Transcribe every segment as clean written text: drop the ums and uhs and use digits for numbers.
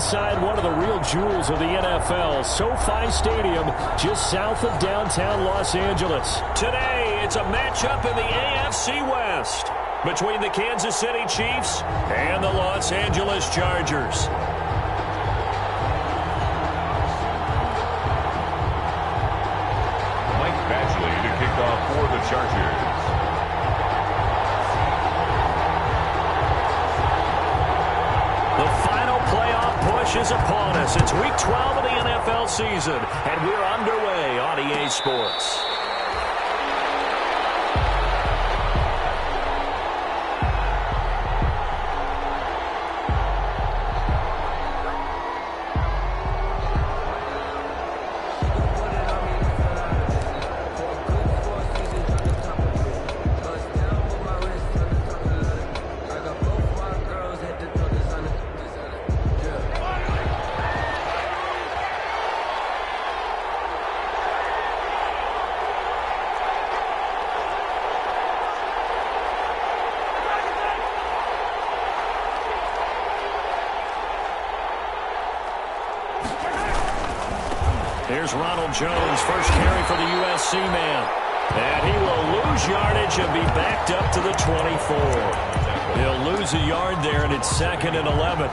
inside one of the real jewels of the NFL, SoFi Stadium, just south of downtown Los Angeles. Today, it's a matchup in the AFC West between the Kansas City Chiefs and the Los Angeles Chargers. Mike Badgley to kick off for the Chargers. The final playoff push is upon us. It's Week 12 of the NFL season, and we're underway on EA Sports. Here's Ronald Jones, first carry for the USC man. And he will lose yardage and be backed up to the 24. He'll lose a yard there, and it's 2nd and 11.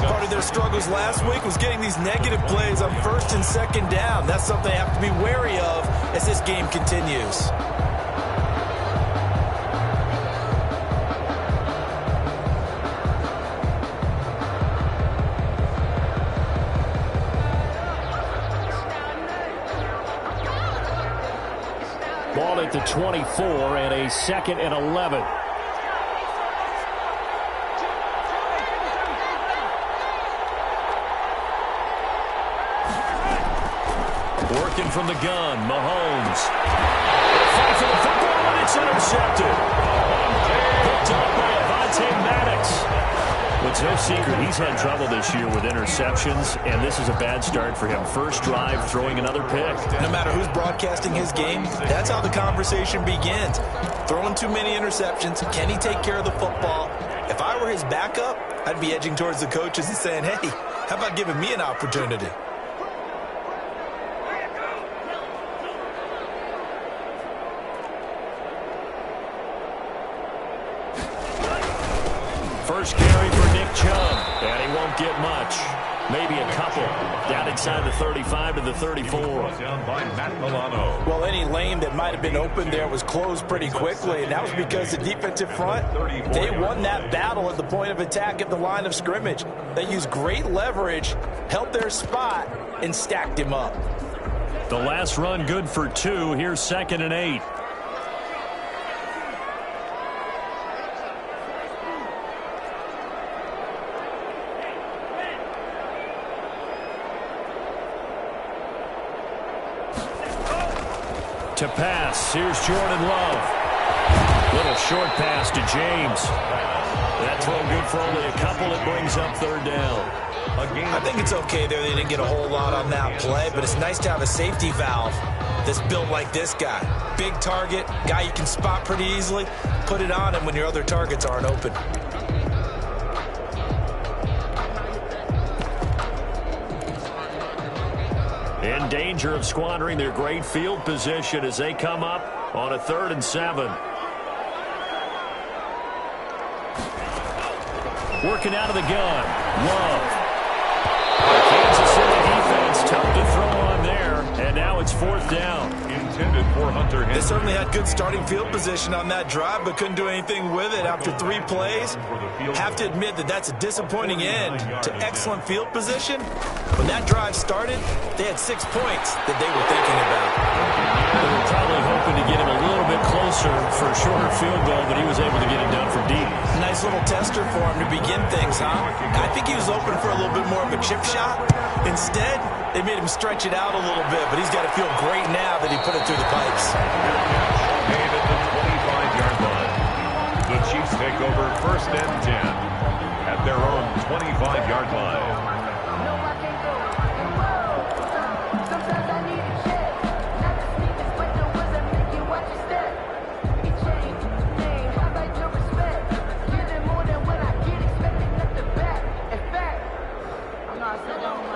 Part of their struggles last week was getting these negative plays on 1st and 2nd down. That's something they have to be wary of as this game continues. Ball at the 24 and a 2nd and 11. Working from the gun, Mahomes. Fight for the football, and it's intercepted. Picked up by Avonte Maddox. It's no secret he's had trouble this year with interceptions, and this is a bad start for him. First drive, throwing another pick. No matter who's broadcasting his game, that's how the conversation begins. Throwing too many interceptions, can he take care of the football? If I were his backup, I'd be edging towards the coaches and saying, hey, how about giving me an opportunity? First carry for Nick Chubb, and he won't get much. Maybe a couple. Down inside the 35 to the 34. Down by Matt Milano. Well, any lane that might have been open there was closed pretty quickly, and that was because the defensive front, they won that battle at the point of attack at the line of scrimmage. They used great leverage, held their spot, and stacked him up. The last run good for 2. Here's 2nd and 8. To pass, here's Jordan Love. Little short pass to James. That throw good for only a couple. It brings up 3rd down. I think it's okay there. They didn't get a whole lot on that play, but it's nice to have a safety valve that's built like this guy. Big target, guy you can spot pretty easily. Put it on him when your other targets aren't open. In danger of squandering their great field position as they come up on a 3rd and 7. Working out of the gun. Love. The Kansas City defense tough to throw on there, and now it's 4th down. Intended for Hunter Henry. They certainly had good starting field position on that drive, but couldn't do anything with it after 3 plays. Have to admit that that's a disappointing end to excellent field position. When that drive started, they had 6 points that they were thinking about. They were probably hoping to get him a little bit closer for a shorter field goal, but he was able to get it done from deep. Nice little tester for him to begin things, huh? I think he was open for a little bit more of a chip shot. Instead, they made him stretch it out a little bit, but he's got to feel great now that he put it through the pipes. Made at the 25-yard line. The Chiefs take over 1st and 10 at their own 25-yard line.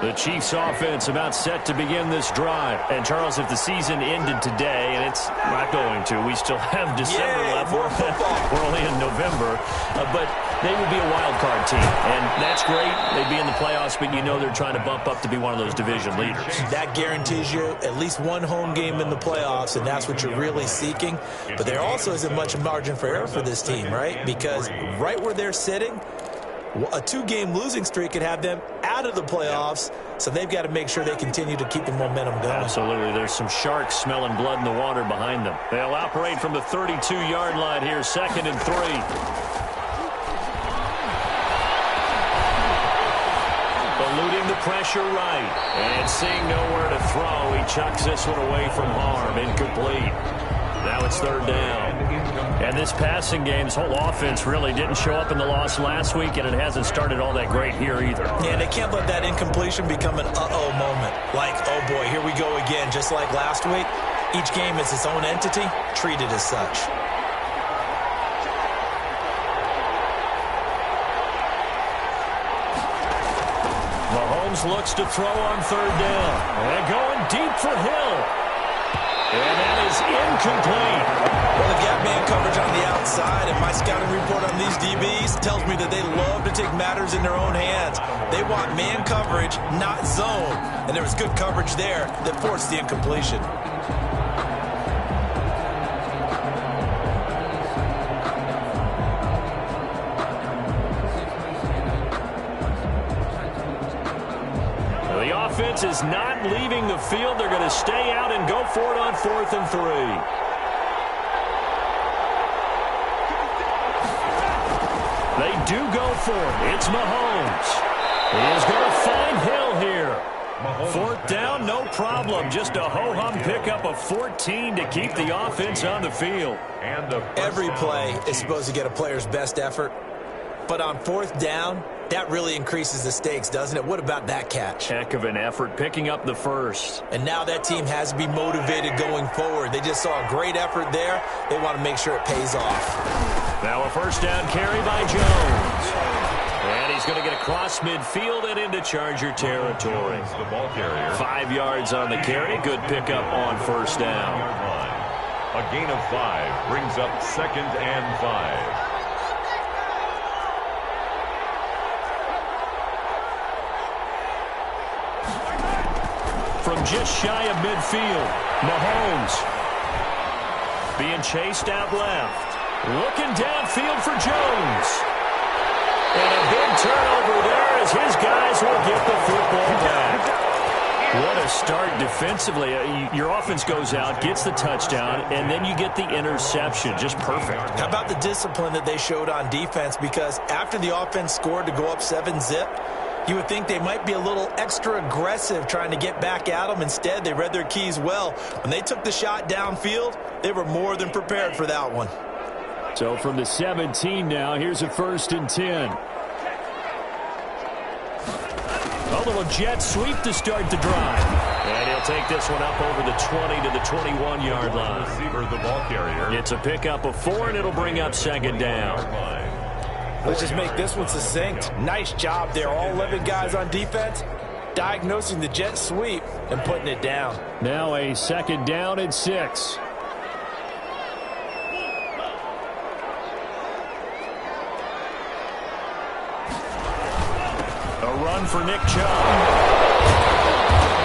The Chiefs offense about set to begin this drive. And, Charles, if the season ended today, and it's not going to, we still have December left. We're only in November. But they would be a wild card team. And that's great. They'd be in the playoffs, but you know they're trying to bump up to be one of those division leaders. That guarantees you at least one home game in the playoffs, and that's what you're really seeking. But there also isn't much margin for error for this team, right? Because right where they're sitting, a two-game losing streak could have them out of the playoffs, so they've got to make sure they continue to keep the momentum going. Absolutely. There's some sharks smelling blood in the water behind them. They'll operate from the 32-yard line here, 2nd and 3. Eluding the pressure right, and seeing nowhere to throw, he chucks this one away from harm, incomplete. Now it's 3rd down. And this passing game's whole offense really didn't show up in the loss last week, and it hasn't started all that great here either. Yeah, they can't let that incompletion become an uh-oh moment. Like, oh boy, here we go again, just like last week. Each game is its own entity, treated as such. Mahomes looks to throw on 3rd down. And going deep for Hill. And that is incomplete. Well, the gap man coverage on the outside, and my scouting report on these DBs tells me that they love to take matters in their own hands. They want man coverage, not zone. And there was good coverage there that forced the incompletion. Offense is not leaving the field. They're going to stay out and go for it on 4th and 3. They do go for it. It's Mahomes. He is going to find Hill here. 4th down, no problem. Just a ho-hum pickup of 14 to keep the offense on the field. Every play is supposed to get a player's best effort. But on 4th down, that really increases the stakes, doesn't it? What about that catch? Heck of an effort, picking up the first. And now that team has to be motivated going forward. They just saw a great effort there. They want to make sure it pays off. Now a 1st down carry by Jones. And he's going to get across midfield and into Charger territory. 5 yards on the carry. Good pickup on 1st down. A gain of 5 brings up 2nd and 5. From just shy of midfield, Mahomes being chased out left. Looking downfield for Jones. And a big turnover there as his guys will get the football back. What a start defensively. Your offense goes out, gets the touchdown, and then you get the interception. Just perfect. How about the discipline that they showed on defense? Because after the offense scored to go up 7-zip, you would think they might be a little extra aggressive trying to get back at them. Instead, they read their keys well. When they took the shot downfield, they were more than prepared for that one. So from the 17 now, here's a 1st and 10. A little jet sweep to start the drive. And he'll take this one up over the 20 to the 21-yard line. Receiver, the ball carrier. It's a pickup of 4, and it'll bring up 2nd down. Let's just make this one succinct. Nice job there. All 11 guys on defense diagnosing the jet sweep and putting it down. Now a 2nd down and 6. A run for Nick Chubb.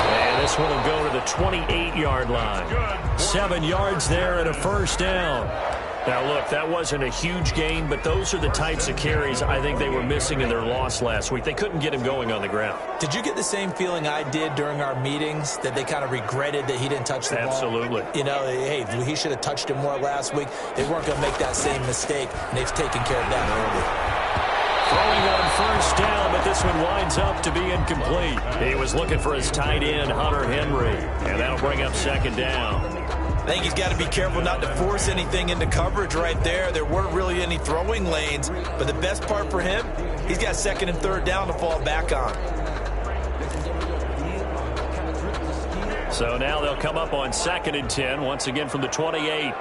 And this one will go to the 28-yard line. 7 yards there and a 1st down. Now, look, that wasn't a huge gain, but those are the types of carries I think they were missing in their loss last week. They couldn't get him going on the ground. Did you get the same feeling I did during our meetings, that they kind of regretted that he didn't touch the ball? Absolutely. You know, hey, he should have touched it more last week. They weren't going to make that same mistake, and they've taken care of that early. Throwing on 1st down, but this one winds up to be incomplete. He was looking for his tight end, Hunter Henry, and that'll bring up 2nd down. I think he's got to be careful not to force anything into coverage right there. There weren't really any throwing lanes, but the best part for him, he's got 2nd and 3rd down to fall back on. So now they'll come up on 2nd and 10, once again from the 28.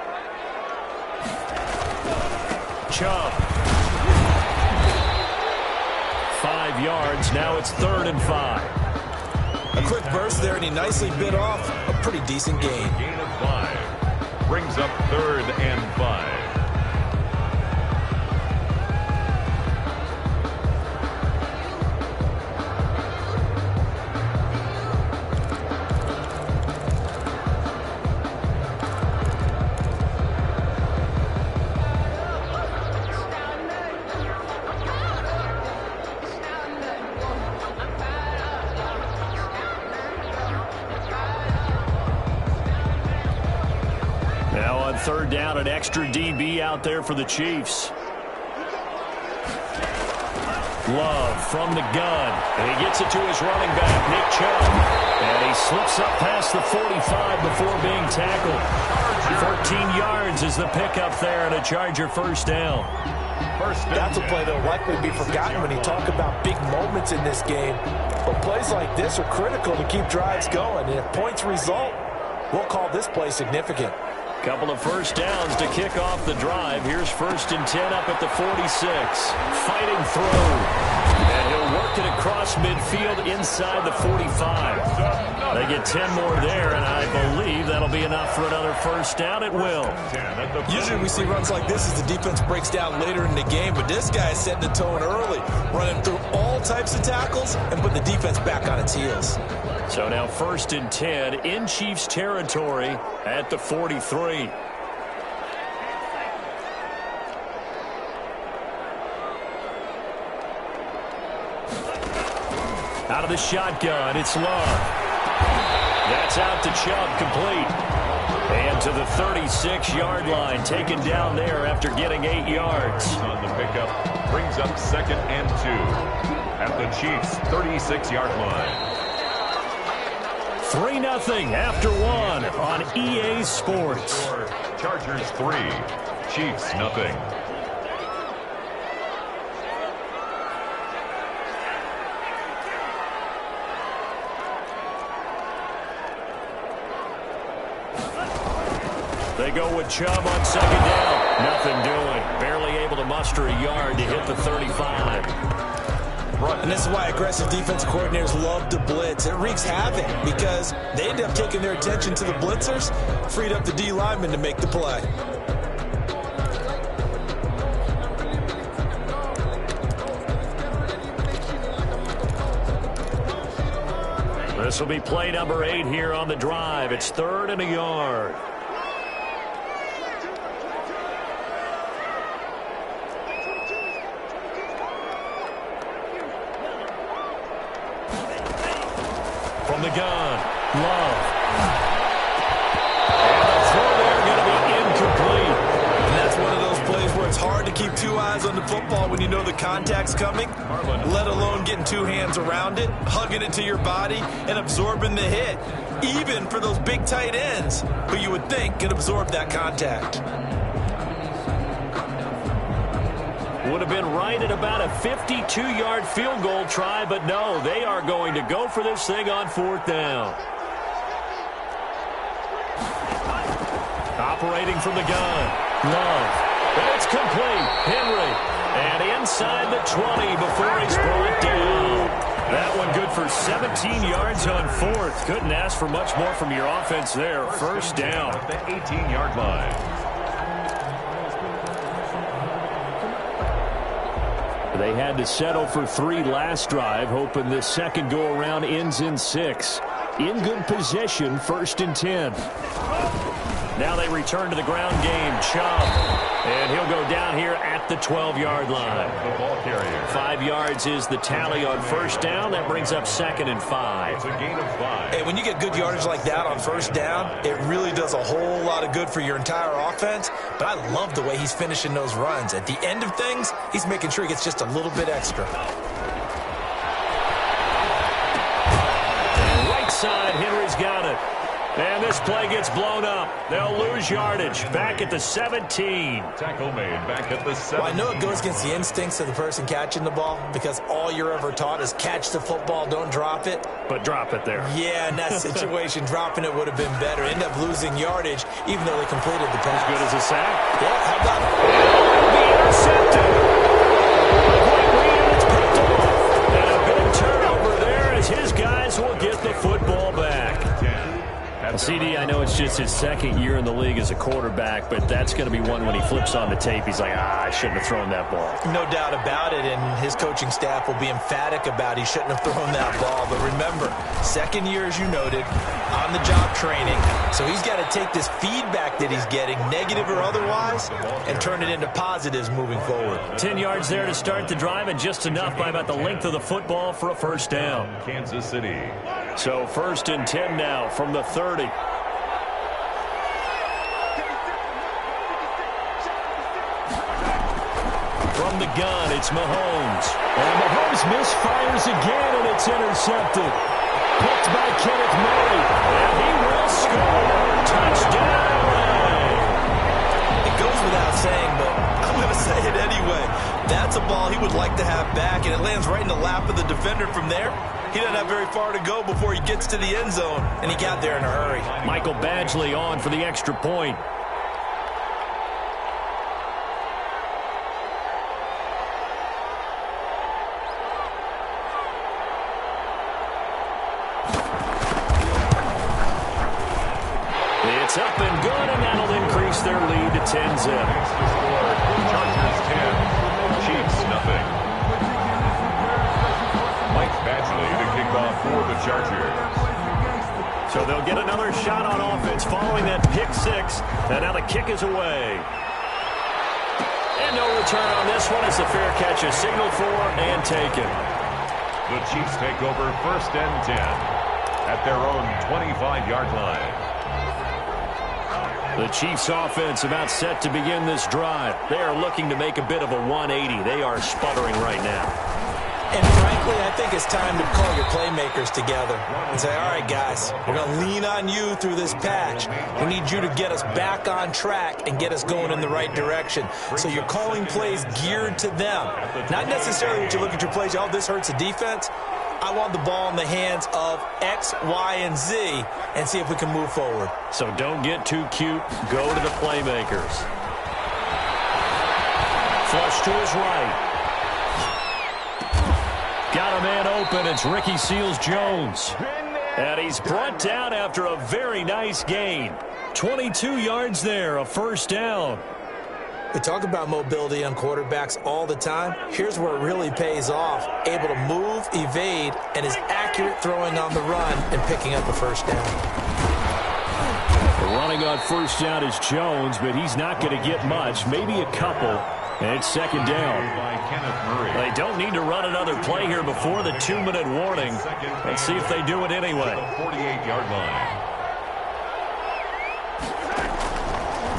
Chubb. 5 yards, now it's 3rd and 5. A quick burst there, and he nicely bit off a pretty decent gain. Gain of 5. Brings up 3rd and 5. Now on 3rd down, an extra DB out there for the Chiefs. Love from the gun. And he gets it to his running back, Nick Chubb. And he slips up past the 45 before being tackled. 14 yards is the pickup there and a Charger first down. That's a play that will likely be forgotten when you talk about big moments in this game. But plays like this are critical to keep drives going. And if points result, we'll call this play significant. Couple of first downs to kick off the drive. Here's 1st and 10 up at the 46. Fighting through. And he'll work it across midfield inside the 45. They get 10 more there, and I believe that'll be enough for another first down. It will. Usually we see runs like this as the defense breaks down later in the game, but this guy is setting the tone early, running through all types of tackles and putting the defense back on its heels. So now 1st and 10 in Chiefs territory at the 43. Out of the shotgun, it's Love. That's out to Chubb, complete. And to the 36-yard line, taken down there after getting 8 yards. On the pickup, brings up 2nd and 2 at the Chiefs' 36-yard line. 3-0 after 1 on EA Sports. Chargers 3, Chiefs nothing. They go with Chubb on 2nd down. Nothing doing. Barely able to muster a yard to hit the 35. And this is why aggressive defense coordinators love to blitz. It wreaks havoc because they end up taking their attention to the blitzers, freed up the D lineman to make the play. This will be play number 8 here on the drive. It's 3rd and a yard. From the gun, Love. And the throw there going to be incomplete. And that's one of those plays where it's hard to keep 2 eyes on the football when you know the contact's coming, let alone getting 2 hands around it, hugging it to your body, and absorbing the hit, even for those big tight ends who you would think could absorb that contact. Would have been right at about a 52-yard field goal try, but no, they are going to go for this thing on 4th down. Operating from the gun, Love. And it's complete. Henry. And inside the 20 before he's brought down. That one good for 17 yards on 4th. Couldn't ask for much more from your offense there. First down. At the 18-yard line. They had to settle for 3 last drive, hoping this second go-around ends in 6. In good position, 1st and 10. Now they return to the ground game. Chubb. And he'll go down here at the 12-yard line. The ball carrier. 5 yards is the tally on 1st down. That brings up 2nd and 5. It's a gain of 5. Hey, when you get good yardage like that on 1st down, it really does a whole lot of good for your entire offense. But I love the way he's finishing those runs. At the end of things, he's making sure he gets just a little bit extra. And right side, Henry's got it. And this play gets blown up. They'll lose yardage. Back at the 17. Tackle made back at the 7. Well, I know it goes against the instincts of the person catching the ball because all you're ever taught is catch the football, don't drop it. But drop it there. Yeah, in that situation, dropping it would have been better. End up losing yardage even though they completed the pass. As good as a sack. Yeah, how about it? Be intercepted. A great read, and it's picked off. And a big turnover there as his guys will get the football back. Well, CD, I know it's just his second year in the league as a quarterback, but that's going to be one when he flips on the tape. He's like, I shouldn't have thrown that ball. No doubt about it, and his coaching staff will be emphatic about he shouldn't have thrown that ball. But remember, second year, as you noted, on-the-job training. So he's got to take this feedback that he's getting, negative or otherwise, and turn it into positives moving forward. 10 yards there to start the drive, and just enough by about the length of the football for a first down. Kansas City. So 1st and 10 now from the 30. From the gun, it's Mahomes. And Mahomes misfires again, and it's intercepted. Picked by Kenneth Murray. And he will score. Touchdown. It goes without saying, but I'm going to say it anyway. That's a ball he would like to have back, and it lands right in the lap of the defender from there. He doesn't have very far to go before he gets to the end zone, and he got there in a hurry. Michael Badgley on for the extra point. It's up and good, and that'll increase their lead to 10-zip. Chargers 10, Chiefs nothing. Mike Badgley to kick off for the Chargers. So they'll get another shot on offense following that pick six. And now the kick is away. And no return on this one as the fair catch is signaled for and taken. The Chiefs take over 1st and 10 at their own 25-yard line. The Chiefs offense about set to begin this drive. They are looking to make a bit of a 180. They are sputtering right now. And frankly, I think it's time to call your playmakers together and say, all right, guys, we're going to lean on you through this patch. We need you to get us back on track and get us going in the right direction. So you're calling plays geared to them. Not necessarily when you look at your plays, oh, this hurts the defense. I want the ball in the hands of X, Y, and Z and see if we can move forward. So don't get too cute. Go to the playmakers. Flush to his right. Got a man open. It's Ricky Seals-Jones. And he's brought down after a very nice gain. 22 yards there, a first down. We talk about mobility on quarterbacks all the time. Here's where it really pays off. Able to move, evade, and is accurate throwing on the run and picking up a first down. Running on first down is Jones, but he's not going to get much, maybe a couple. And it's second down. They don't need to run another play here before the 2-minute warning. Let's see if they do it anyway. 48-yard line.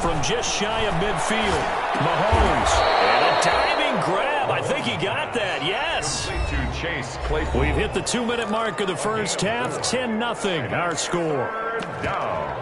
From just shy of midfield, Mahomes. And a diving grab. I think he got that, yes. We've hit the 2-minute mark of the first half. 10-0, our score. Down.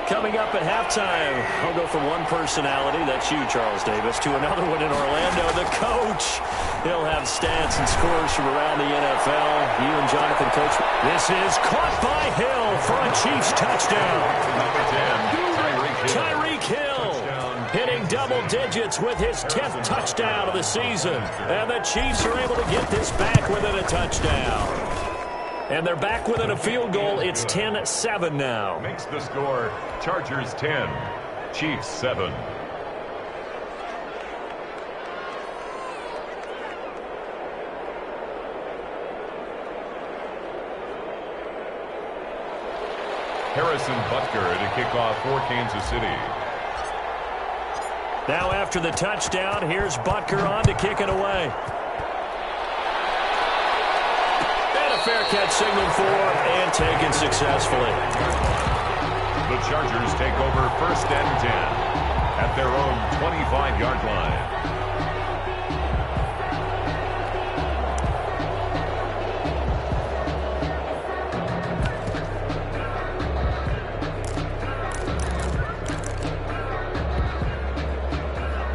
Coming up at halftime, I'll go from one personality, that's you, Charles Davis, to another one in Orlando, the coach. He'll have stats and scores from around the NFL. You and Jonathan, Coach. This is caught by Hill for a Chiefs touchdown. Number 10, Tyreek Hill hitting double digits with his 10th touchdown of the season. And the Chiefs are able to get this back within a touchdown. And they're back within a field goal. It's 10-7 now. Makes the score Chargers 10, Chiefs 7. Harrison Butker to kick off for Kansas City. Now after the touchdown, here's Butker on to kick it away. Fair catch signaled for and taken successfully. The Chargers take over 1st and 10 at their own 25-yard line.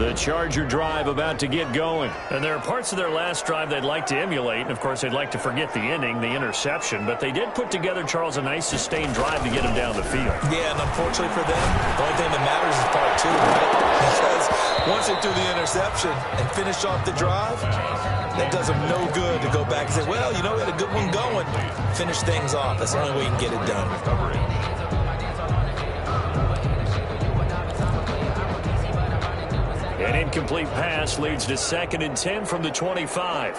The Charger drive about to get going. And there are parts of their last drive they'd like to emulate. And, of course, they'd like to forget the inning, the interception. But they did put together, Charles, a nice sustained drive to get him down the field. Yeah, and unfortunately for them, the only thing that matters is part two, right? Because once they threw the interception and finished off the drive, that does them no good to go back and say, well, you know, we had a good one going. Finish things off. That's the only way you can get it done. An incomplete pass leads to 2nd and 10 from the 25.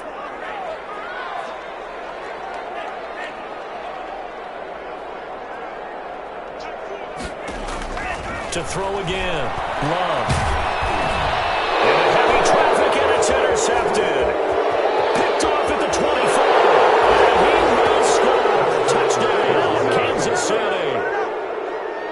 To throw again. Love. In heavy traffic, and it's intercepted. Picked off at the 24. And he will score. Touchdown, Kansas City.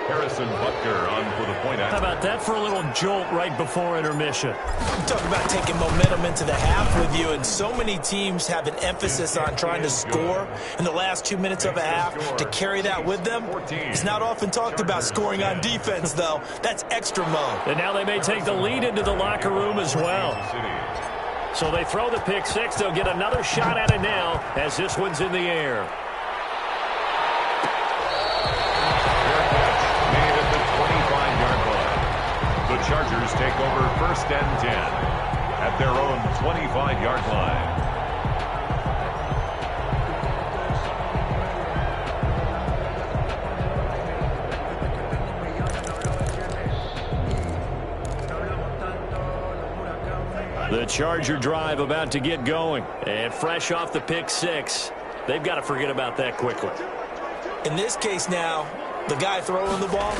Harrison Butker on for the point. How about that for a little jolt right before intermission? You talk about taking momentum into the half with you, and so many teams have an emphasis on trying to score in the last 2 minutes of a half to carry that with them. It's not often talked about scoring on defense, though. That's extra mode. And now they may take the lead into the locker room as well. So they throw the pick six. They'll get another shot at it now as this one's in the air. Chargers take over 1st and 10 at their own 25-yard line. The Charger drive about to get going. And fresh off the pick six, they've got to forget about that quickly. In this case now, the guy throwing the ball,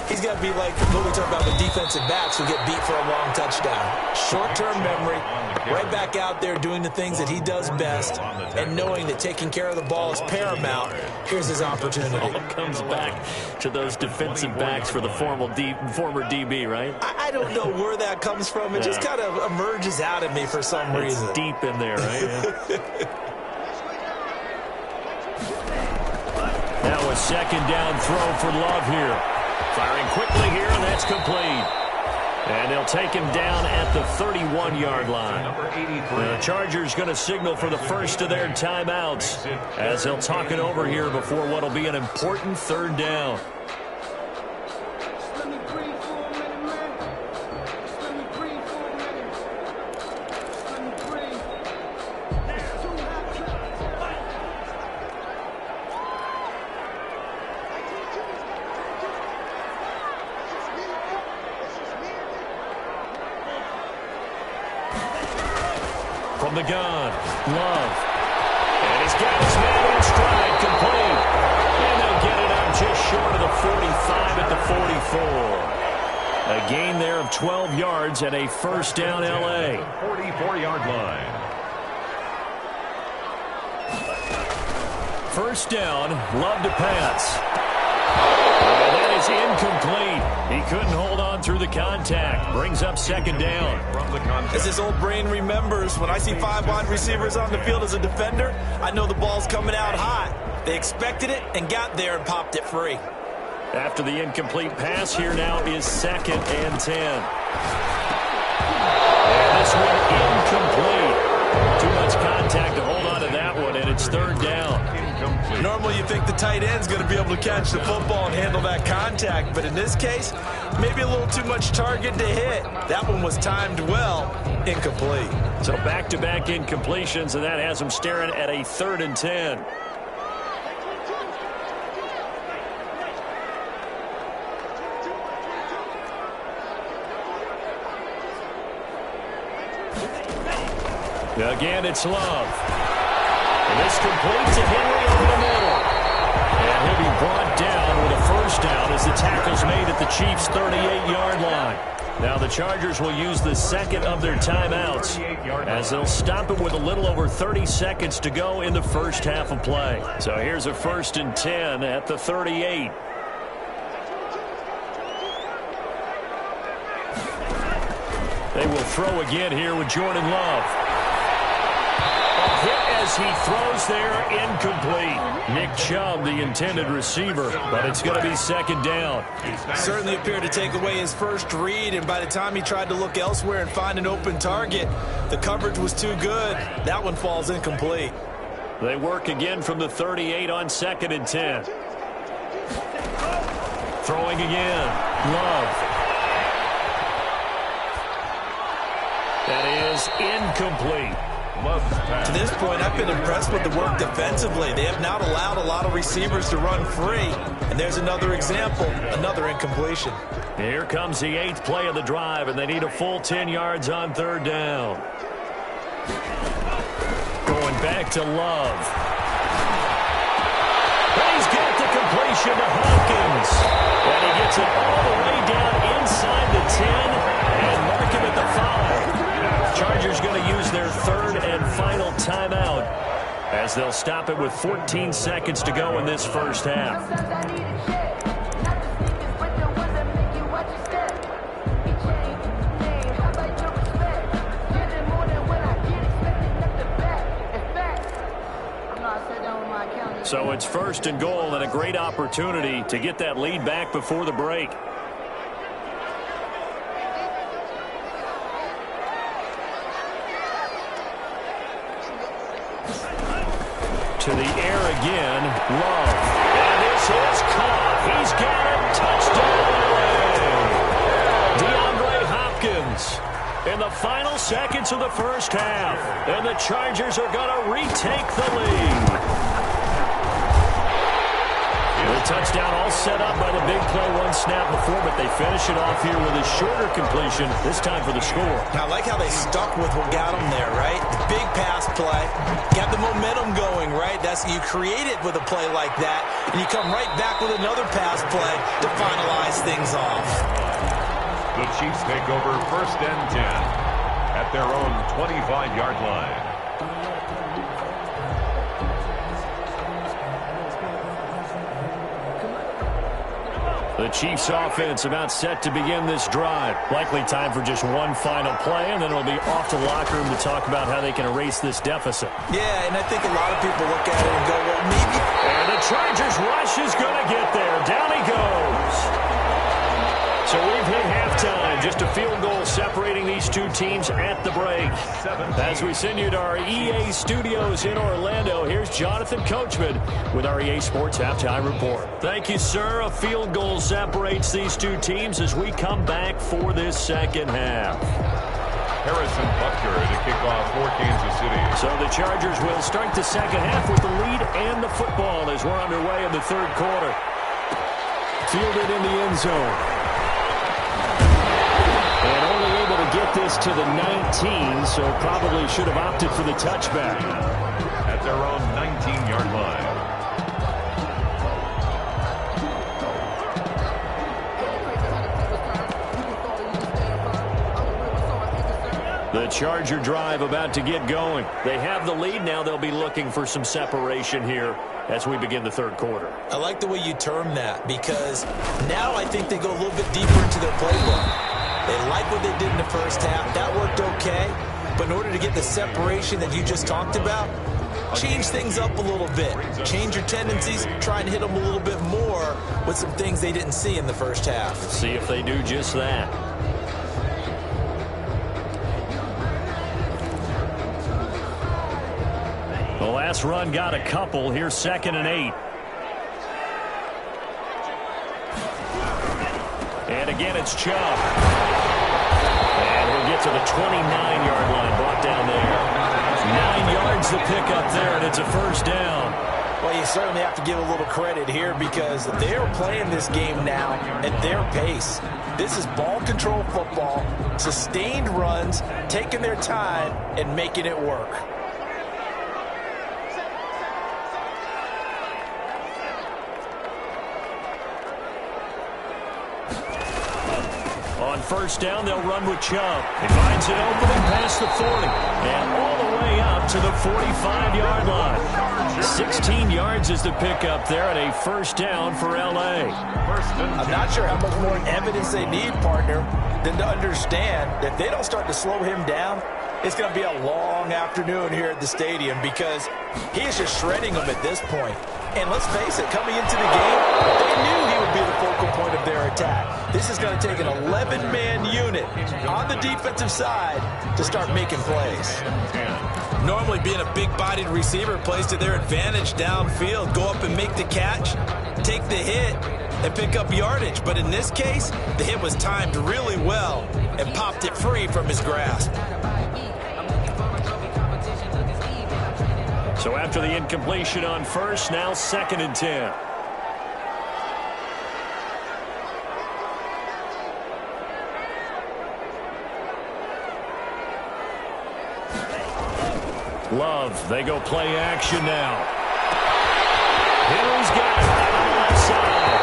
he's got to be like what we talk about with defensive backs who get beat for a long touchdown. Short-term memory, right back out there doing the things that he does best, and knowing that taking care of the ball is paramount. Here's his opportunity. It all comes back to those defensive backs for the former DB, right? I don't know where that comes from. It just kind of emerges out of me for some reason. It's deep in there, right? Yeah. Now a 2nd down throw for Love here. Firing quickly here, and that's complete. And they'll take him down at the 31-yard line. The Chargers going to signal for the first of their timeouts as they'll talk it over here before what will be an important 3rd down. From the gun, Love. And he's got his man in stride, complete. And they'll get it out just short of the 45 at the 44. A gain there of 12 yards and a 1st down L.A. 44-yard line. 1st down, Love to pass. And that is incomplete. He couldn't hold on through the contact. Brings up 2nd down. As his old brain remembers, when I see 5 wide receivers on the field as a defender, I know the ball's coming out hot. They expected it and got there and popped it free. After the incomplete pass, here now is 2nd and 10. And this one incomplete. Too much contact to hold on to that one, and it's 3rd down. Normally you think the tight end's going to be able to catch the football and handle that contact, but in this case, maybe a little too much target to hit. That one was timed well, incomplete. So back-to-back incompletions, and that has them staring at a 3rd and 10. Again, it's Love. And this completes to Henry over the middle. And he'll be brought down with a 1st down as the tackle's made at the Chiefs' 38-yard line. Now the Chargers will use the 2nd of their timeouts as they'll stop it with a little over 30 seconds to go in the 1st half of play. So here's a 1st and 10 at the 38. They will throw again here with Jordan Love. hit as he throws there, incomplete. Nick Chubb, the intended receiver, but it's going to be second down. Certainly appeared to take away his first read, and by the time he tried to look elsewhere and find an open target, the coverage was too good. That one falls incomplete. They work again from the 38 on 2nd and 10. Throwing again. Love. That is incomplete. To this point, I've been impressed with the work defensively. They have not allowed a lot of receivers to run free. And there's another example, another incompletion. Here comes the 8th play of the drive, and they need a full 10 yards on 3rd down. Going back to Love. He's got the completion to Hopkins. And he gets it all the way down inside the 10 and mark him at the 5. Chargers going to use their 3rd and final timeout as they'll stop it with 14 seconds to go in this first half. So it's 1st and goal and a great opportunity to get that lead back before the break. To the air again, Love. And this is caught. He's got it. Touchdown. DeAndre Hopkins in the final seconds of the first half. And the Chargers are going to retake the lead. The touchdown all set up by the big play one snap before, but they finish it off here with a shorter completion, this time for the score. Now, I like how they stuck with what got them there, right? The big pass play, got the momentum going, right? You create it with a play like that, and you come right back with another pass play to finalize things off. The Chiefs take over 1st and 10 at their own 25-yard line. The Chiefs offense about set to begin this drive. Likely time for just one final play, and then it'll be off to the locker room to talk about how they can erase this deficit. Yeah, and I think a lot of people look at it and go, well, maybe. And the Chargers rush is going to get there. Down he goes. So we've hit halftime. Just a field goal separating these two teams at the break. As we send you to our EA studios in Orlando, here's Jonathan Coachman with our EA Sports Halftime Report. Thank you, sir. A field goal separates these two teams as we come back for this second half. Harrison Butker to kick off for Kansas City. So the Chargers will start the second half with the lead and the football as we're underway in the 3rd quarter. Fielded in the end zone. And only able to get this to the 19, so probably should have opted for the touchback. At their own 19-yard line. The Charger drive about to get going. They have the lead. Now they'll be looking for some separation here as we begin the 3rd quarter. I like the way you term that because now I think they go a little bit deeper into their playbook. They like what they did in the first half. That worked okay. But in order to get the separation that you just talked about, change things up a little bit. Change your tendencies. Try and hit them a little bit more with some things they didn't see in the first half. See if they do just that. The last run got a couple. Here's 2nd and 8. And again, it's Chubb. And we'll get to the 29-yard line, brought down there. 9 yards to pick up there, and it's a 1st down. Well, you certainly have to give a little credit here because they're playing this game now at their pace. This is ball control football, sustained runs, taking their time, and making it work. On 1st down, they'll run with Chubb. He finds an opening past the 40 and all the way up to the 45-yard line. 16 yards is the pickup there at a 1st down for L.A. I'm not sure how much more evidence they need, partner, than to understand that if they don't start to slow him down, it's going to be a long afternoon here at the stadium because he is just shredding them at this point. And let's face it, coming into the game, they knew he would be the focal point of their attack. This is going to take an 11-man unit on the defensive side to start making plays. Normally being a big-bodied receiver plays to their advantage downfield. Go up and make the catch, take the hit, and pick up yardage. But in this case, the hit was timed really well and popped it free from his grasp. So after the incompletion on first, now 2nd and 10. Love, they go play action now. Henry's got it right on the left side.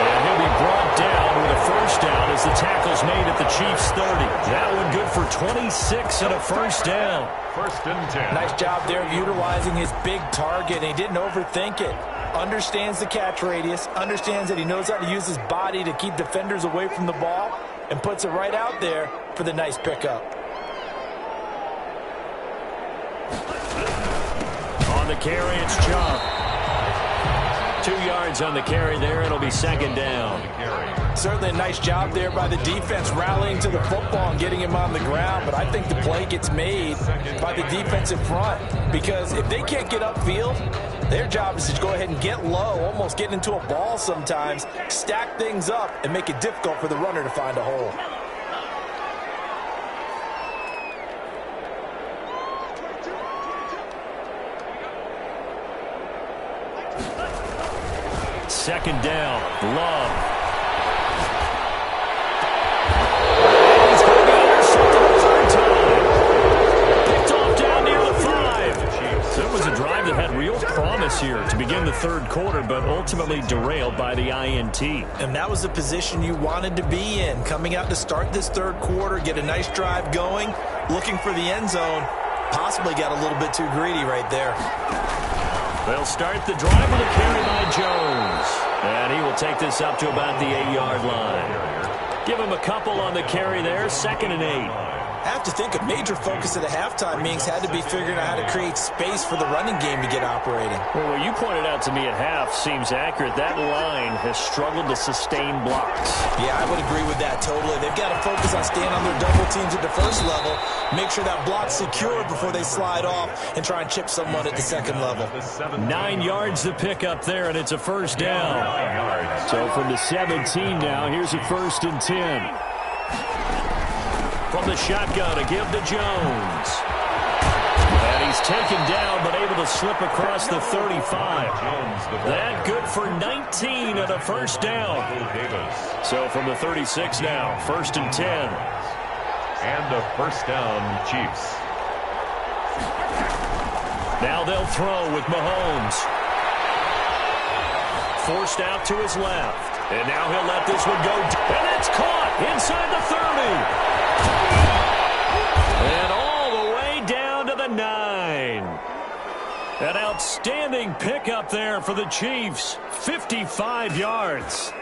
And he'll be brought down with a first down as the tackle's made at the Chiefs' 30. That one good for 26 and a first down. 1st and 10. Nice job there of utilizing his big target. He didn't overthink it. Understands the catch radius, understands that he knows how to use his body to keep defenders away from the ball, and puts it right out there for the nice pickup. On the carry, it's Chubb. 2 yards on the carry there. It'll be 2nd down. Certainly a nice job there by the defense rallying to the football and getting him on the ground. But I think the play gets made by the defensive front because if they can't get upfield, their job is to go ahead and get low, almost get into a ball sometimes, stack things up, and make it difficult for the runner to find a hole. Second down, Love. He's going to be intercepted a 3rd time. Picked off down near the 5. So it was a drive that had real promise here to begin the 3rd quarter, but ultimately derailed by the INT. And that was the position you wanted to be in. Coming out to start this 3rd quarter, get a nice drive going, looking for the end zone. Possibly got a little bit too greedy right there. They'll start the drive with a carry by Jones. And he will take this up to about the 8-yard line. Give him a couple on the carry there, 2nd and 8. I have to think a major focus at the halftime means had to be figuring out how to create space for the running game to get operating. Well, what you pointed out to me at half seems accurate. That line has struggled to sustain blocks. Yeah, I would agree with that totally. They've got to focus on staying on their double teams at the 1st level, make sure that block's secure before they slide off and try and chip someone at the 2nd level. 9 yards to pick up there, and it's a first down. So from the 17 now, here's a 1st and 10. From the shotgun, a give to Jones. And he's taken down, but able to slip across the 35. That good for 19 and a first down. So from the 36 now, 1st and 10. And a first down, Chiefs. Now they'll throw with Mahomes. Forced out to his left. And now he'll let this one go. And it's caught inside the 30. And all the way down to the 9. An outstanding pickup there for the Chiefs. 55 yards.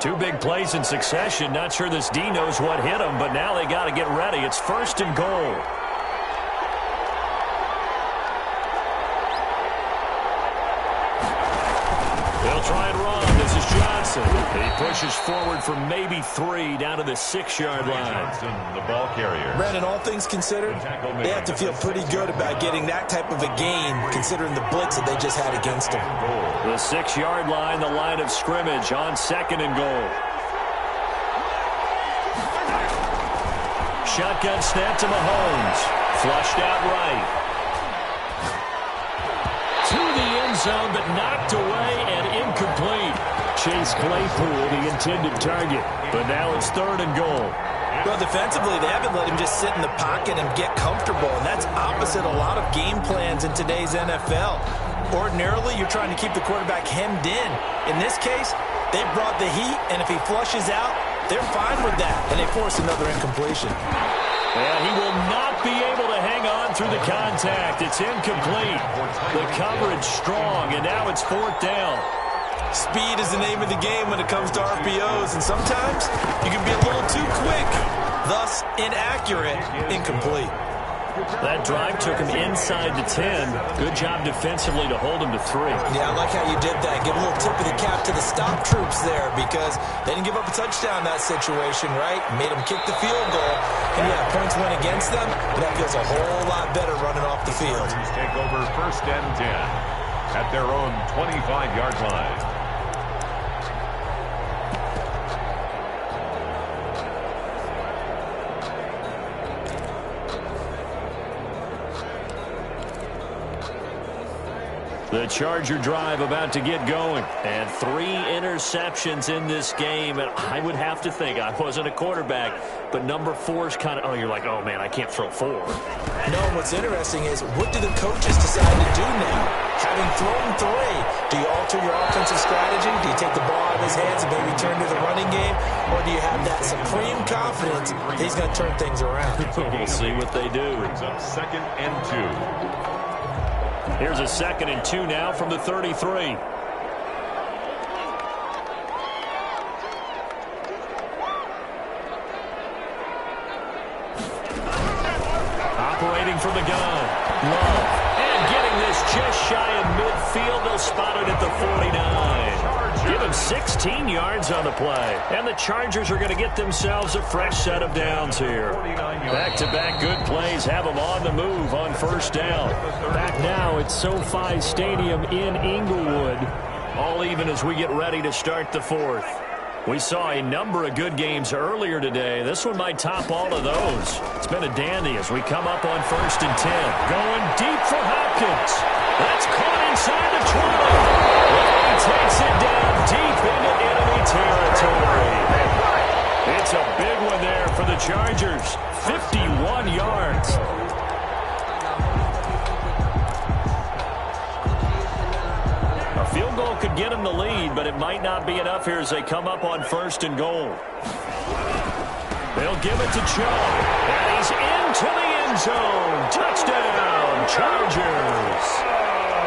2 big plays in succession. Not sure this D knows what hit him, but now they got to get ready. It's 1st and goal. They'll try and run. This is Johnson. He pushes forward for maybe 3 down to the 6-yard line. Johnson, the ball carrier. Brandon, all things considered, they have to feel pretty good about getting that type of a gain considering the blitz that they just had against them. The 6-yard line, the line of scrimmage on 2nd and goal. Shotgun snap to Mahomes. Flushed out right. To the end zone, but knocked away and incomplete. Chase Claypool, the intended target. But now it's 3rd and goal. Well, defensively, they haven't let him just sit in the pocket and get comfortable, and that's opposite a lot of game plans in today's NFL. Ordinarily, you're trying to keep the quarterback hemmed in. In this case, they brought the heat, and if he flushes out, they're fine with that, and they force another incompletion. And he will not be able to hang on through the contact. It's incomplete. The coverage strong, and now it's 4th down. Speed is the name of the game when it comes to RPOs, and sometimes you can be a little too quick. Thus, pass, inaccurate, incomplete. That drive took him inside the 10. Good job defensively to hold him to 3. Yeah, I like how you did that. Give a little tip of the cap to the stop troops there because they didn't give up a touchdown in that situation, right? Made them kick the field goal. And yeah, points went against them, but that feels a whole lot better running off the field. Take over 1st and 10 at their own 25-yard line. The Charger drive about to get going. And 3 interceptions in this game. And I would have to think, I wasn't a quarterback, but number 4 is kind of, you're like, oh, man, I can't throw 4. No, what's interesting is what do the coaches decide to do now? Having thrown 3, do you alter your offensive strategy? Do you take the ball out of his hands and maybe turn to the running game? Or do you have that supreme confidence that he's going to turn things around? We'll see what they do. Brings up 2nd and 2. Here's a 2nd and 2 now from the 33. Operating from the gun. Love. And getting this just shy of midfield. They'll spot it at the 49. Give him 16 yards on the play. And the Chargers are going to get themselves a fresh set of downs here. Back-to-back good plays have them on the move on 1st down. Back now at SoFi Stadium in Inglewood. All even as we get ready to start the 4th. We saw a number of good games earlier today. This one might top all of those. It's been a dandy as we come up on 1st and 10. Going deep for Hopkins. That's caught inside the 20. He takes it down deep into enemy territory. It's a big one there for the Chargers. 51 yards. A field goal could get him the lead, but it might not be enough here as they come up on 1st and goal. They'll give it to Chubb. And he's into the end zone. Touchdown, Chargers.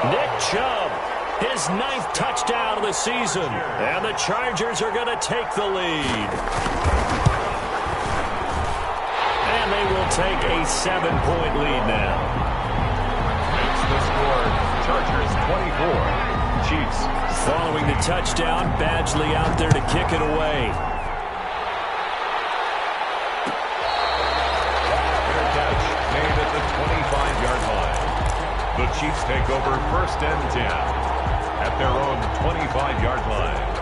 Nick Chubb, his 9th touchdown of the season. And the Chargers are going to take the lead. And they will take a 7-point lead now. Makes the score. Chargers 24. Chiefs. Following the touchdown, Badgley out there to kick it away. Fair catch made at the 25-yard line. The Chiefs take over 1st and 10 at their own 25-yard line.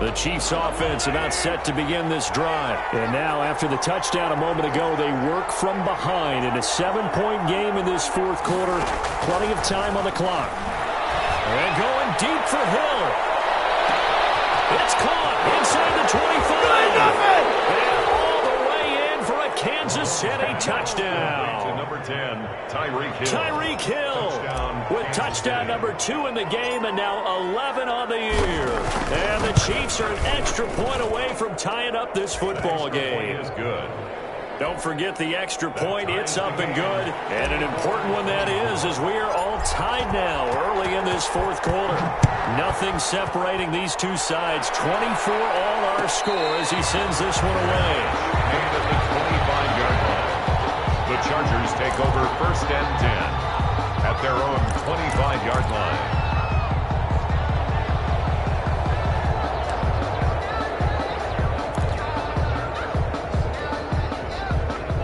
The Chiefs offense about set to begin this drive. And now after the touchdown a moment ago, they work from behind in a 7-point game in this 4th quarter. Plenty of time on the clock. And going deep for Hill. It's caught inside the 25. And all the way in for a Kansas City touchdown. To number 10, Tyreek Hill. Tyreek Hill with touchdown number 2 in the game and now 11 on the year. And the Chiefs are an extra point away from tying up this football game. Is good. Don't forget the extra point. It's up and good. And an important one that is, as we are all tied now early in this 4th quarter. Nothing separating these two sides. 24 all our score as he sends this one away. And at the 25-yard line, the Chargers take over 1st and 10 at their own 25-yard line.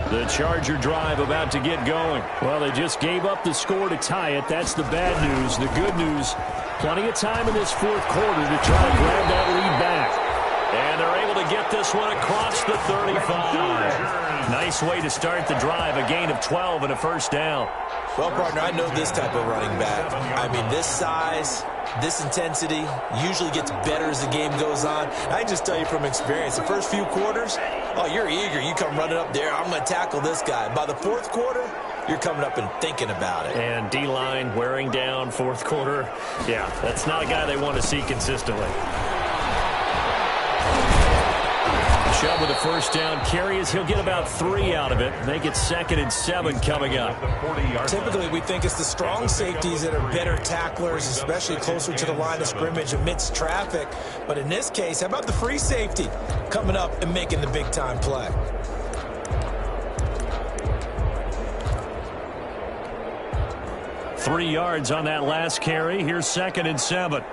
The Charger drive about to get going. Well, they just gave up the score to tie it. That's the bad news. The good news, plenty of time in this 4th quarter to try to grab that lead back. And they're able to get this one across the 35. Nice way to start the drive. A gain of 12 and a 1st down. Well, partner, I know this type of running back. I mean, this size, this intensity usually gets better as the game goes on. I can just tell you from experience, the first few quarters, oh, you're eager. You come running up there. I'm going to tackle this guy. By the 4th quarter, you're coming up and thinking about it. And D-line wearing down 4th quarter. Yeah, that's not a guy they want to see consistently. shove with a first down carry as he'll get about 3 out of it. Make it 2nd and 7 coming up. Typically, we think it's the strong safeties that are better tacklers, especially closer to the line of scrimmage amidst traffic. But in this case, how about the free safety coming up and making the big-time play? Three yards on that last carry. Here's 2nd and 7.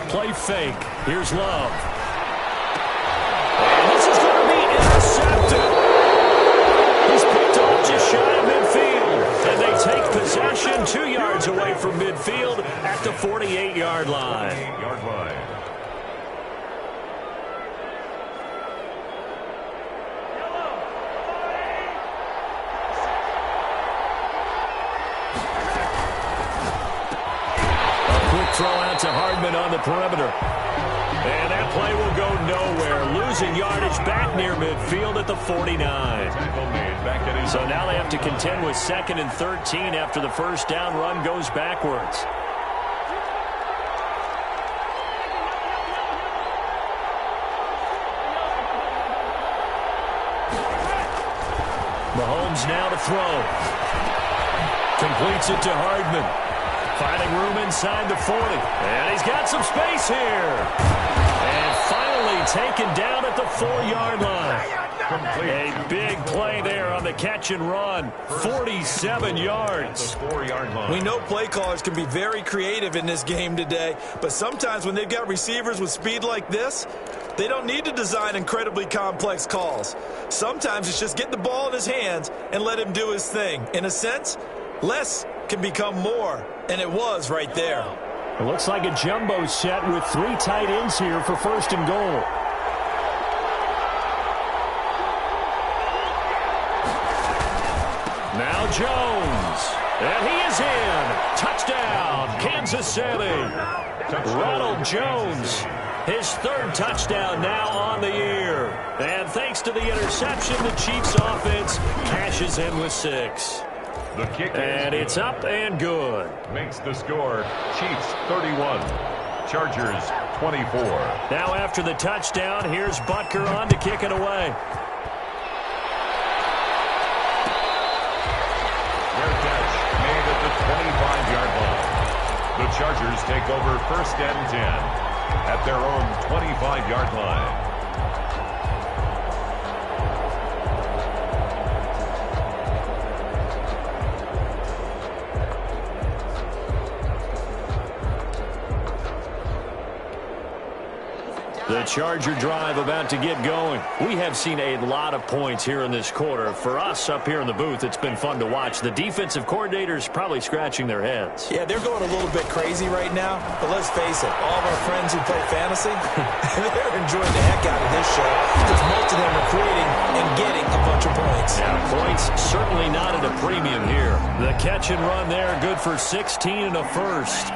Play fake. Here's Love. And this is going to be intercepted. He's picked off just shy of midfield. And they take possession 2 yards away from midfield at the 48-yard line. Throw out to Hardman on the perimeter. And that play will go nowhere. Losing yardage back near midfield at the 49. So now they have to contend with 2nd and 13 after the first down run goes backwards. Mahomes now to throw. Completes it to Hardman. Finding room inside the 40. And he's got some space here. And finally taken down at the 4-yard line. A big play there on the catch and run. 47 yards. We know play callers can be very creative in this game today, but sometimes when they've got receivers with speed like this, they don't need to design incredibly complex calls. Sometimes it's just get the ball in his hands and let him do his thing. In a sense, less can become more, and it was right there. It looks like a jumbo set with 3 tight ends here for 1st and goal. Now Jones, and he is in. Touchdown, Kansas City. Ronald Jones, his 3rd touchdown now on the year. And thanks to the interception, the Chiefs offense cashes in with 6. The kick and it's up and good. Makes the score Chiefs 31, Chargers 24. Now after the touchdown, here's Butker on to kick it away. Their catch made at the 25-yard line. The Chargers take over 1st and 10 at their own 25-yard line. The Charger drive about to get going. We have seen a lot of points here in this quarter. For us up here in the booth, it's been fun to watch. The defensive coordinators probably scratching their heads. Yeah, they're going a little bit crazy right now. But let's face it, all of our friends who play fantasy, they're enjoying the heck out of this show because most of them are creating and getting a bunch of points. Yeah, points certainly not at a premium here. The catch and run there, good for 16 and a first.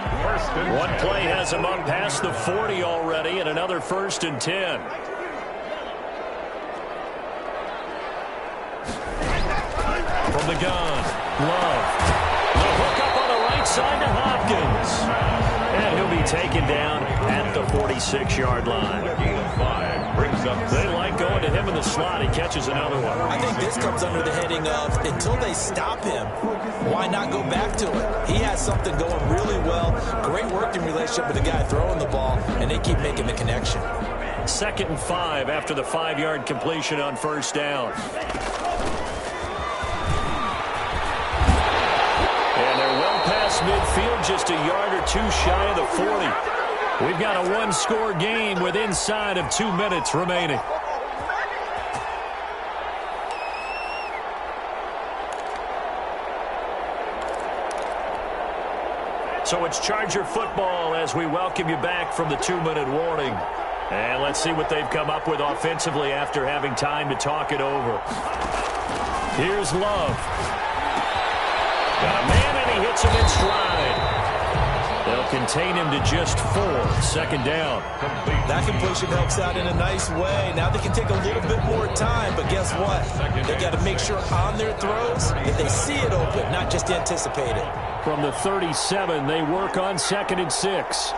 One play has him up past the 40 already, and another 1st and 10. From the gun, Love. The hook up on the right side to Hopkins. And he'll be taken down at the 46-yard line. They like going to him in the slot. He catches another one. I think this comes under the heading of until they stop him, why not go back to it? He has something going really well. Great working relationship with the guy throwing the ball, and they keep making the connection. 2nd and 5 after the 5-yard completion on 1st down. And they're well past midfield, just a yard or 2 shy of the 40. We've got a 1-score game with inside of 2 minutes remaining. So it's Charger football as we welcome you back from the 2-minute warning. And let's see what they've come up with offensively after having time to talk it over. Here's Love. Got a man, and he hits him in stride. They'll contain him to just 4. 2nd down. That completion helps out in a nice way. Now they can take a little bit more time, but guess what? They got to make sure on their throws that they see it open, not just anticipate it. From the 37, they work on 2nd and 6.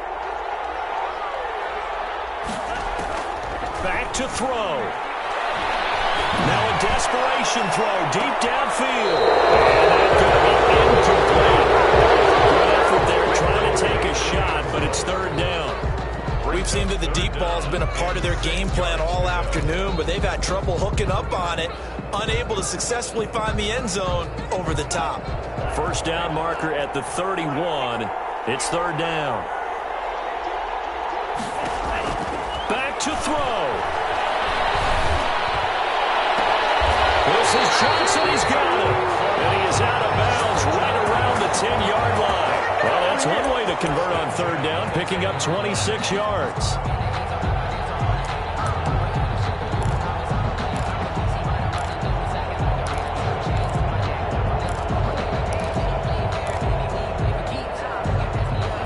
to throw. Now a desperation throw deep downfield. And that's going to be incomplete. Good effort there trying to take a shot, but it's third down. We've seen that the deep ball's been a part of their game plan all afternoon, but they've had trouble hooking up on it, unable to successfully find the end zone over the top. First down marker at the 31. It's third down. Back to throw. This is Johnson. He's got it. And he is out of bounds right around the 10-yard line. Well, that's one way to convert on third down, picking up 26 yards.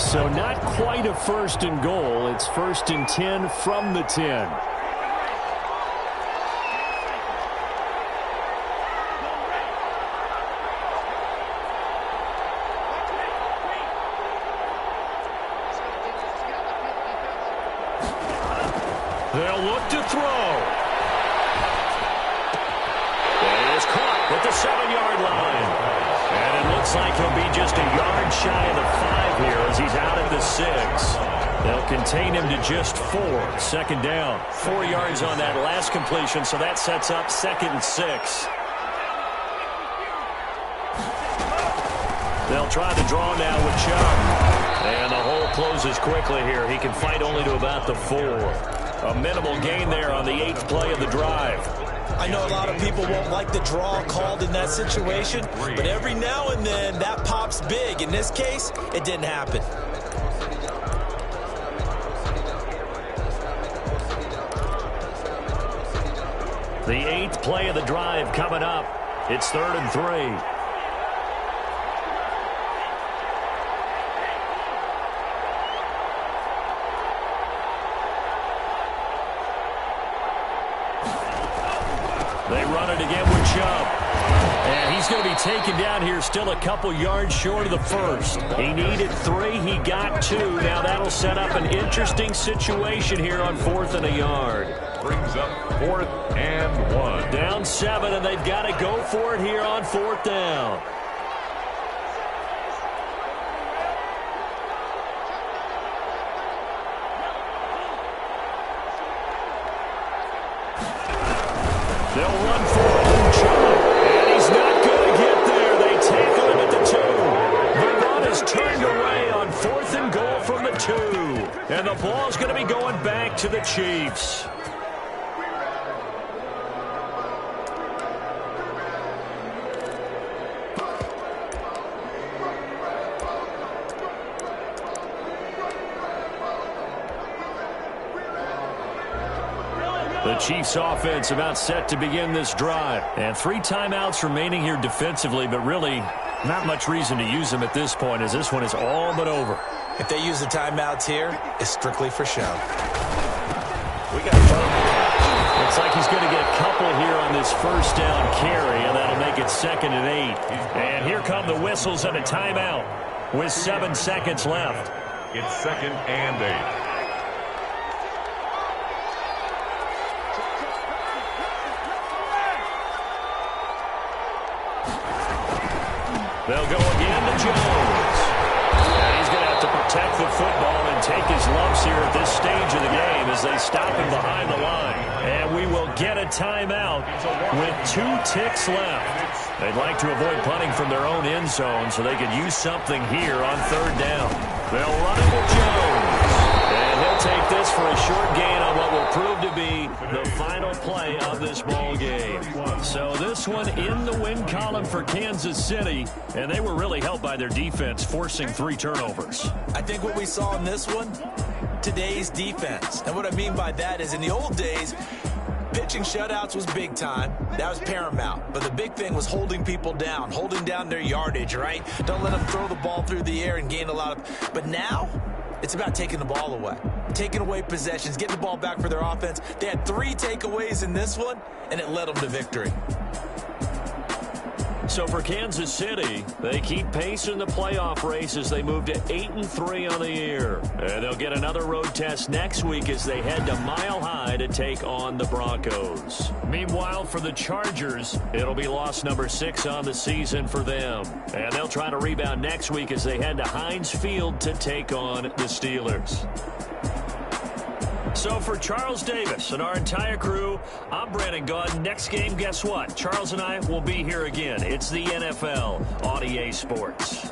So not quite a first and goal. It's first and 10 from the 10. They'll look to throw. It is caught at the 7-yard line. And it looks like he'll be just a yard shy of the 5 here as he's out at the 6. They'll contain him to just 4. Second down. 4 yards on that last completion, so that sets up 2nd and 6. They'll try to draw now with Chubb. And the hole closes quickly here. He can fight only to about the 4. A minimal gain there on the 8th play of the drive. I know a lot of people won't like the draw called in that situation, but every now and then that pops big. In this case, it didn't happen. The 8th play of the drive coming up. It's 3rd and 3. They run it again with Chubb. And he's going to be taken down here still a couple yards short of the first. He needed 3. He got 2. Now that'll set up an interesting situation here on 4th and a yard. Brings up 4th and 1. Down 7, and they've got to go for it here on 4th down. They'll run for it. Chubb. And he's not going to get there. They tackle him at the 2. The run is turned away on 4th and goal from the 2. And the ball's going to be going back to the Chiefs. The Chiefs offense about set to begin this drive. And 3 timeouts remaining here defensively, but really not much reason to use them at this point as this one is all but over. If they use the timeouts here, it's strictly for show. We got a looks like he's going to get a couple here on this first down carry, and that'll make it 2nd and 8. And here come the whistles and a timeout with 7 seconds left. It's 2nd and 8. They'll go again to Jones. And he's going to have to protect the football and take his lumps here at this stage of the game as they stop him behind the line. And we will get a timeout with 2 ticks left. They'd like to avoid punting from their own end zone so they could use something here on 3rd down. They'll run it with Jones. And he'll take this for a short gain on what will prove to be the final play of this ball game. So this one in the win column for Kansas City, and they were really helped by their defense, forcing 3 turnovers. I think what we saw in this one, today's defense. And what I mean by that is in the old days, pitching shutouts was big time. That was paramount. But the big thing was holding people down, holding down their yardage, right? Don't let them throw the ball through the air and gain a lot of... But now, it's about taking the ball away. Taking away possessions, getting the ball back for their offense. They had 3 takeaways in this one, and it led them to victory. So for Kansas City, they keep pace in the playoff race as they move to 8-3 on the year. And they'll get another road test next week as they head to Mile High to take on the Broncos. Meanwhile, for the Chargers, it'll be loss number 6 on the season for them. And they'll try to rebound next week as they head to Heinz Field to take on the Steelers. So for Charles Davis and our entire crew, I'm Brandon Gaudin. Next game, guess what? Charles and I will be here again. It's the NFL on EA Sports.